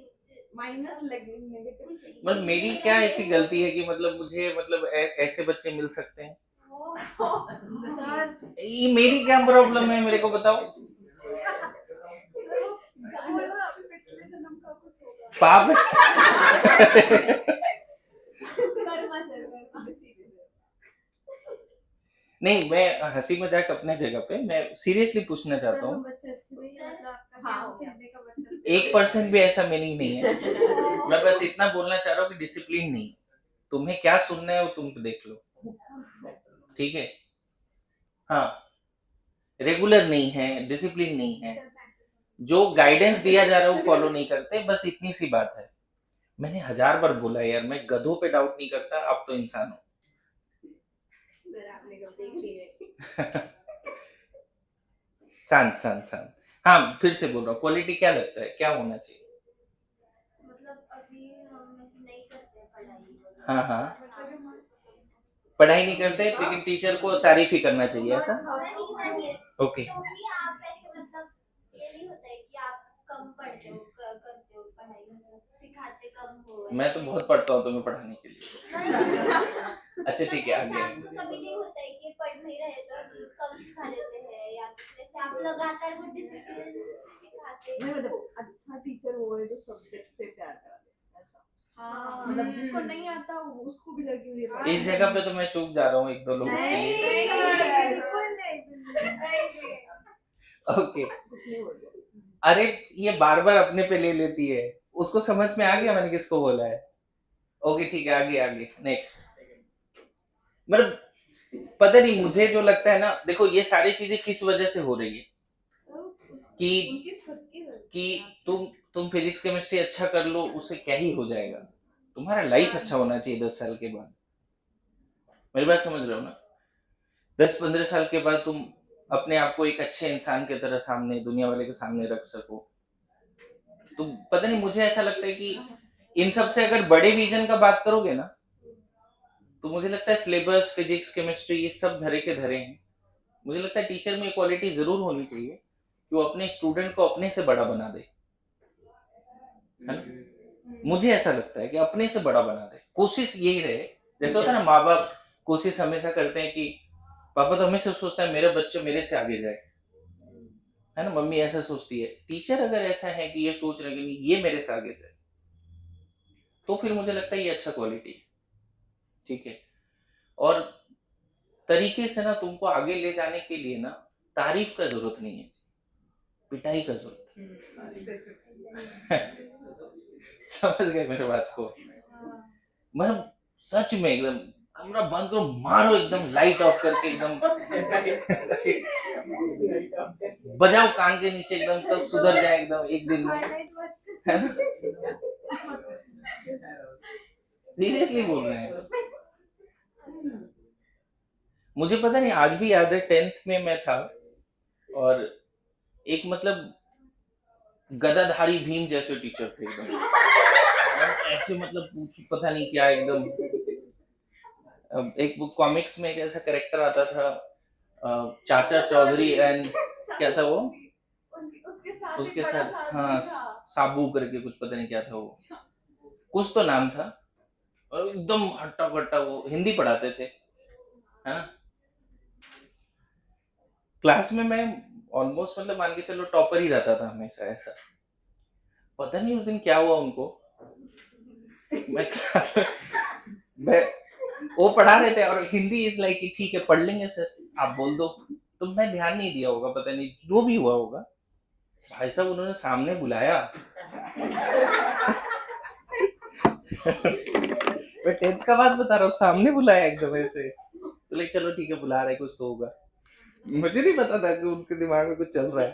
माइनस लगे नेगेटिव। मतलब मेरी क्या ऐसी गलती है कि मतलब मुझे मतलब ऐसे बच्चे मिल सकते हैं? सर ये मेरी क्या प्रॉब्लम है, मेरे को बताओ। पिछले जन्म का कुछ होगा। पाप कर्मा सर, कर्मा। नहीं, मैं हंसी मजाक अपने जगह पे, मैं सीरियसली पूछना चाहता हूँ। बच्चे अच्छे नहीं है, मतलब आपका हाँ, क्या हो गया। कहने का मतलब 1% भी ऐसा मीनिंग नहीं है। मैं बस इतना बोलना चाह रहा हूँ कि डिसिप्लिन नहीं। तुम्हें क्या सुनना है वो तुम देख लो, ठीक है। हाँ, रेगुलर नहीं है, डिसिप्लिन नहीं है, जो गाइडेंस दिया जा रहा है वो फॉलो नहीं करते, बस इतनी सी बात है। मैंने 1000 बार बोला यार, मैं गधों पे डाउट नहीं करता, अब तो इंसान हो। सर आपने कब देख लिए? शांत शांत शांत। हाँ, फिर से बोल रहा हूँ, क्वालिटी क्या लगता है, क्या होना चाहिए? मतलब अभी हम ऐसे नहीं करते हैं पढ़ाई। हाँ हाँ, पढ़ाई नहीं करते लेकिन टीचर को तारीफ ही करना चाहिए, ऐसा? नहीं ओके। तो भी आप ऐसे मतलब ये नहीं होता है कि आप कम पढ़ते हो करते हो पढ़ाई, मतलब सिखाते कम हो। मैं तो बहुत पढ़ता हूँ तुम्हें पढ़ाने के लिए। अच्छा ठीक है, आगे। आपको कभी नहीं होता है कि पढ़ नहीं रहे तो कम सिखा देते हैं, या जैसे आप लगातार वो डिसिप्लिन सिखाते हैं? नहीं मतलब अच्छा टीचर वो है जो सब्जेक्ट से प्यार करा दे, ऐसा। हाँ मतलब जिसको नहीं आता उसको भी लगी हुई है। इस जगह पे तो मैं चूक जा रहा हूँ एक दो लोगों के नहीं लिए। सर, बिल्कुल नहीं। ओके। कुछ नहीं बोल रहा। अरे ये बार बार अपने पे ले लेती है, उसको समझ में आ गया मैंने किसको बोला है। ओके ठीक है, आगे आगे नेक्स्ट। मतलब पता नहीं, मुझे जो लगता है ना, देखो ये सारी चीजें किस वजह से हो रही है कि उनकी खुद की गलती कि है। तुम फिजिक्स केमिस्ट्री अच्छा कर लो, उससे क्या ही हो जाएगा। तुम्हारा लाइफ अच्छा होना चाहिए 10 साल के बाद। मेरी बात समझ रहे हो ना? 10-15 साल के बाद तुम अपने आप को एक अच्छे इंसान की तरह सामने दुनिया वाले के सामने रख सको। तो पता नहीं, मुझे ऐसा लगता है कि इन सब से अगर बड़े विजन का बात करोगे ना, तो मुझे लगता है सिलेबस, फिजिक्स, केमिस्ट्री ये सब धरे के धरे हैं। मुझे लगता है टीचर में क्वालिटी जरूर होनी चाहिए कि वो अपने स्टूडेंट को अपने से बड़ा बना दे, है ना? मुझे ऐसा लगता है कि अपने से बड़ा बना दे, कोशिश यही रहे। जैसे होता है ना, माँ बाप कोशिश हमेशा करते हैं कि पापा तो हमेशा सोचता है मेरा बच्चा मेरे से आगे जाए, है ना? मम्मी ऐसा सोचती है। टीचर अगर ऐसा है कि ये सोच रहे कि ये मेरे से आगे जाए, तो फिर मुझे लगता है ये अच्छा क्वालिटी है, ठीक है। और तरीके से ना तुमको आगे ले जाने के लिए ना तारीफ का जरूरत नहीं है, पिटाई का जरूरत है। समझ गए मेरे बात को? मतलब सच में एकदम कमरा बंद करो, मारो एकदम, लाइट ऑफ करके एकदम बजाओ कान के नीचे एकदम, तब सुधर जाए एकदम एक दिन में, है ना? सीरियसली बोल रहे हैं। मुझे पता नहीं, आज भी याद है 10th में मैं था, और एक मतलब गदाधारी भीम जैसे टीचर थे एकदम, और ऐसे मतलब पता नहीं क्या एकदम। एक बुक कॉमिक्स में एक ऐसा कैरेक्टर आता था, चाचा चौधरी एंड क्या था वो, उसके उसके साथ एक बड़ा साथ, सा हाँ, आदमी था। साबू करके कुछ, पता नहीं क्या था वो, कुछ तो नाम था, और एकदम हट्टा कट्टा, वो हिंदी पढ़ाते थे, है ना? क्लास में मैं ऑलमोस्ट मतलब मान के चलो टॉपर ही रहता था हमेशा, ऐसा पता नहीं उस दिन क्या हुआ उनको। मैं क्लास में, मैं वो पढ़ा रहे थे और हिंदी इज लाइक कि ठीक है पढ़ लेंगे सर, आप बोल दो। तो मैं ध्यान नहीं दिया होगा, पता नहीं जो भी हुआ होगा, भाई साहब उन्होंने सामने बुलाया। मैं 10th का बात बता रहा हूँ, सामने बुलाया एकदम ऐसे, तो लाइक चलो ठीक है बुला रहे, कुछ तो होगा। मुझे नहीं पता था कि उनके दिमाग में कुछ चल रहा है।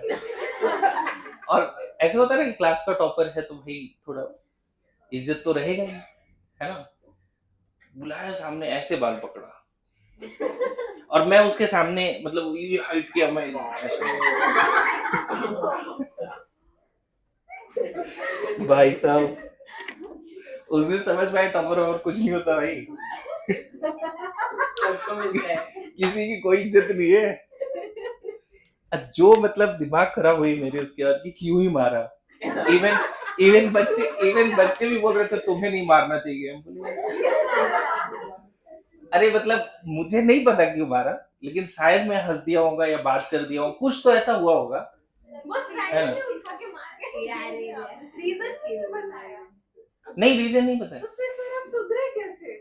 और ऐसा होता है ना कि क्लास का टॉपर है तो भाई थोड़ा इज्जत तो रहेगा ही, है ना? बुलाया सामने, ऐसे बाल पकड़ा, और मैं उसके सामने मतलब ये हाइट किया, मैं ऐसे। भाई साहब उस दिन समझ पाए टॉपर और कुछ नहीं होता भाई। सबको मिलता है, किसी की कोई इज्जत नहीं है। जो मतलब दिमाग खराब हुई मेरी उसके बाद कि क्यों ही मारा। इवन बच्चे भी बोल रहे थे तुम्हें नहीं मारना चाहिए। अरे मतलब मुझे नहीं पता क्यों मारा, लेकिन शायद मैं हंस दिया होगा या बात कर दिया होगा, कुछ तो ऐसा हुआ होगा। बस है ना? रैंडमली उठा के मार गए रीजन नहीं बताया नहीं, रीजन नहीं पता है। तो फिर सर आप सुधरे कैसे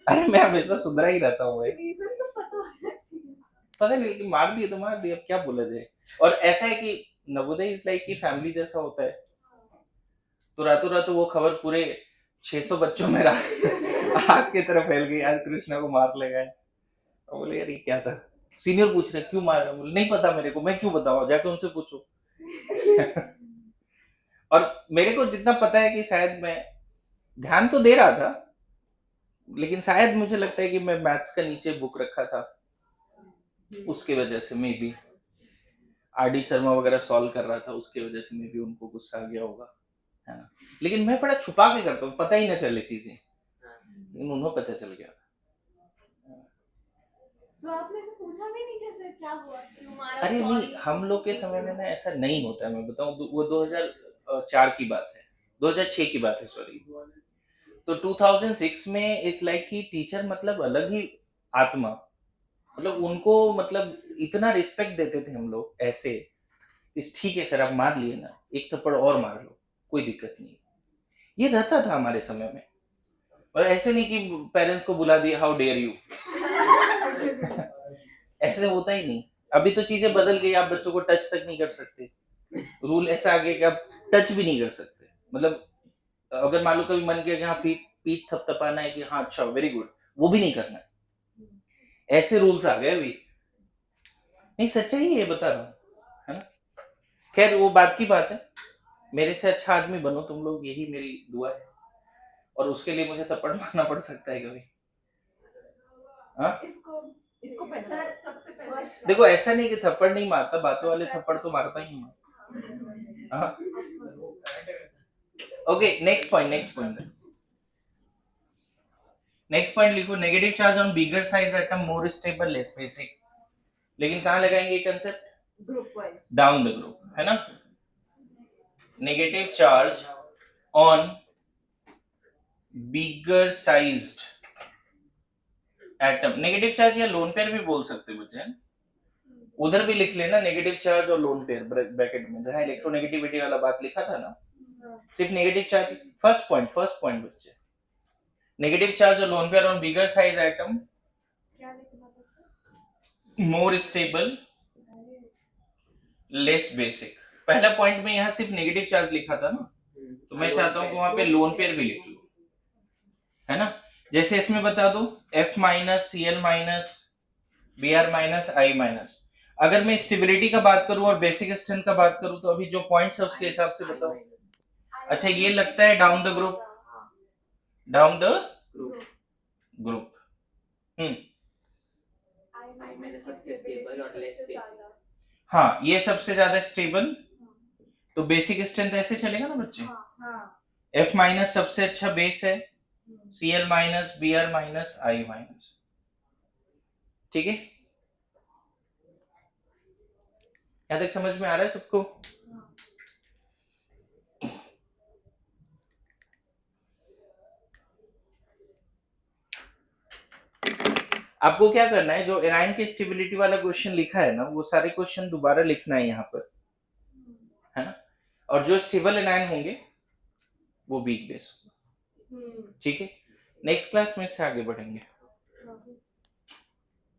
अरे मैं हमेशा सुधरा ही रहता हूँ भाई। रीजन तो पता होना चाहिए पता नहीं, लेकिन मार दिए तो मार दिए, अब क्या बोला जाए। और ऐसा है कि नवोदय इज लाइक की फैमिली जैसा होता है, तो रातों रात वो खबर पूरे 600 बच्चों में आग की तरह फैल गई, आज कृष्णा को मार ले गए। और बोले यार ये क्या था, सीनियर पूछ रहे क्यों मारा, बोले नहीं पता मेरे को, मैं क्यों बताऊं, जाके उनसे पूछो। और मेरे को जितना पता है कि शायद मैं ध्यान तो दे रहा था, लेकिन शायद मुझे लगता है कि मैं मैथ्स का नीचे बुक रखा था, उसके वजह से may be R D Sharma वगैरह सॉल्व कर रहा था, उसके वजह से मे बी उनको गुस्सा आ गया होगा, है ना। लेकिन मैं बड़ा छुपा के करता हूँ, पता ही ना चले चीजें, लेकिन उन्हें पता चल गया। तो आपने से पूछा भी नहीं कैसे क्या हुआ क्यों मारा अरे नहीं, हम लोग के समय में ना ऐसा नहीं होता है, मैं बताऊं, वो 2004 की बात है, 2006 की बात है, सॉरी। तो 2006 में इस लाइक की टीचर मतलब अलग ही आत्मा, मतलब उनको मतलब इतना रिस्पेक्ट देते थे हम लोग, ऐसे कि ठीक है सर आप मार लिए ना, एक थप्पड़ और मार लो, कोई दिक्कत नहीं। ये रहता था हमारे समय में, और ऐसे नहीं कि पेरेंट्स को बुला दिया हाउ डेयर यू, ऐसे होता ही नहीं। अभी तो चीजें बदल गई, आप बच्चों को टच तक नहीं कर सकते, रूल ऐसा आ गया कि आप टच भी नहीं कर सकते। मतलब अगर मान लो कभी मन किया कि हाँ पीठ पीठ थपथपाना है कि हाँ अच्छा वेरी गुड, वो भी नहीं करना है, ऐसे रूल्स आ गए अभी। नहीं सच्चाई है ये, बता रहा हूँ, है ना। खैर वो बात की बात है, मेरे से अच्छा आदमी बनो तुम लोग, यही मेरी दुआ है, और उसके लिए मुझे थप्पड़ मारना पड़ सकता है कभी। हाँ इसको इसको पहले सर सबसे पहले देखो, ऐसा नहीं कि थप्पड़ नहीं मारता, बातों वाले थप्पड़ तो मारता ही हूँ। हाँ okay, next point, next point लिखो, negative charge on bigger size atom more stable less basic. लेकिन कहाँ लगाएंगे ये concept, group wise down the group, है ना। Negative charge on bigger sized atom, negative charge या लोन पेयर भी बोल सकते हो बच्चे, उधर भी लिख लेना नेगेटिव चार्ज और लोन पेयर ब्रैकेट में, जहां इलेक्ट्रोनेगेटिविटी वाला बात लिखा था ना, सिर्फ नेगेटिव चार्ज। फर्स्ट पॉइंट बच्चे, नेगेटिव चार्ज और lone pair on bigger size atom क्या लिखना था मोर स्टेबल लेस बेसिक। पहला पॉइंट में यहाँ सिर्फ नेगेटिव चार्ज लिखा था ना, तो मैं चाहता हूं कि वहां पे लोन पेयर भी लिख लो, है ना। जैसे इसमें बता दो F minus Cl minus Br minus I minus. अगर मैं स्टेबिलिटी का बात करूं और बेसिक स्ट्रेंथ का बात करूं, तो अभी जो पॉइंट्स है उसके हिसाब से बताओ। अच्छा ये लगता है down the group, down the group. सबसे स्टेबल और लेस बेसिक हाँ ये सबसे ज्यादा स्टेबल, तो बेसिक स्ट्रेंथ ऐसे चलेगा ना बच्चे। F माइनस सबसे अच्छा बेस है, Cl minus Br minus I minus, ठीक है। यहां तक समझ में आ रहा है सबको। आपको क्या करना है, जो एनाइन की स्टेबिलिटी वाला क्वेश्चन लिखा है ना, वो सारे क्वेश्चन दोबारा लिखना है यहाँ पर, है ना। और जो स्टेबल एनाइन होंगे वो वीक बेस, ठीक है। नेक्स्ट क्लास में इससे आगे बढ़ेंगे।